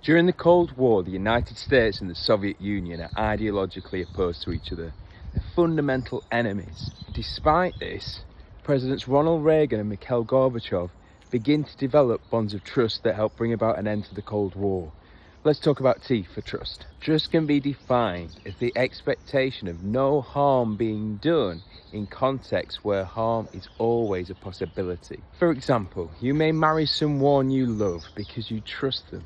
During the Cold War, the United States and the Soviet Union are ideologically opposed to each other. They're fundamental enemies. Despite this, Presidents Ronald Reagan and Mikhail Gorbachev begin to develop bonds of trust that help bring about an end to the Cold War. Let's talk about T for trust. Trust can be defined as the expectation of no harm being done in contexts where harm is always a possibility. For example, you may marry someone you love because you trust them.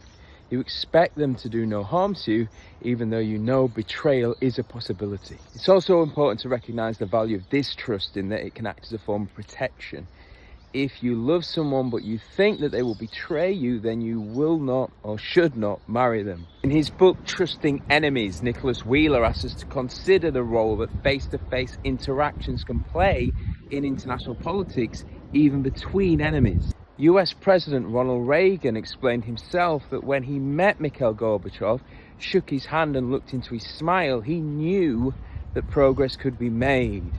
You expect them to do no harm to you, even though you know betrayal is a possibility. It's also important to recognize the value of distrust in that it can act as a form of protection. If you love someone but you think that they will betray you, then you will not or should not marry them. In his book, Trusting Enemies, Nicholas Wheeler asks us to consider the role that face-to-face interactions can play in international politics, even between enemies. US President Ronald Reagan explained himself that when he met Mikhail Gorbachev, shook his hand and looked into his smile, he knew that progress could be made.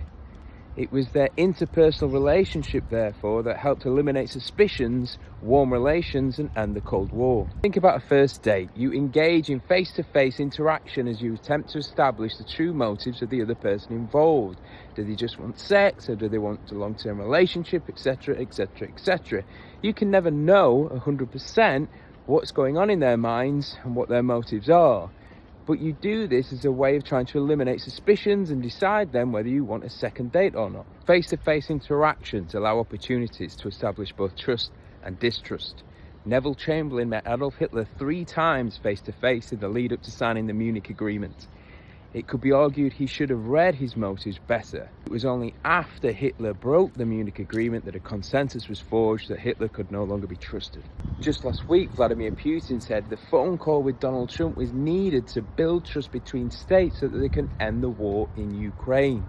It was their interpersonal relationship, therefore, that helped eliminate suspicions, warm relations, and end the Cold War. Think about a first date. You engage in face-to-face interaction as you attempt to establish the true motives of the other person involved. Do they just want sex, or do they want a long-term relationship, etc., etc., etc.? You can never know 100% what's going on in their minds and what their motives are. But you do this as a way of trying to eliminate suspicions and decide then whether you want a second date or not. Face-to-face interactions allow opportunities to establish both trust and distrust. Neville Chamberlain met Adolf Hitler 3 times face-to-face in the lead-up to signing the Munich Agreement. It could be argued he should have read his motives better. It was only after Hitler broke the Munich Agreement that a consensus was forged that Hitler could no longer be trusted. Just last week, Vladimir Putin said the phone call with Donald Trump was needed to build trust between states so that they can end the war in Ukraine.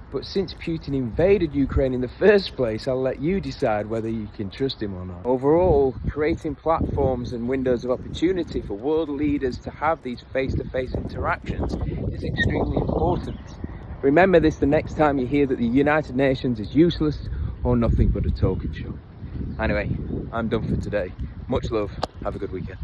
But since Putin invaded Ukraine in the first place, I'll let you decide whether you can trust him or not. Overall, creating platforms and windows of opportunity for world leaders to have these face-to-face interactions is extremely important. Remember this the next time you hear that the United Nations is useless or nothing but a talking show. Anyway, I'm done for today. Much love. Have a good weekend.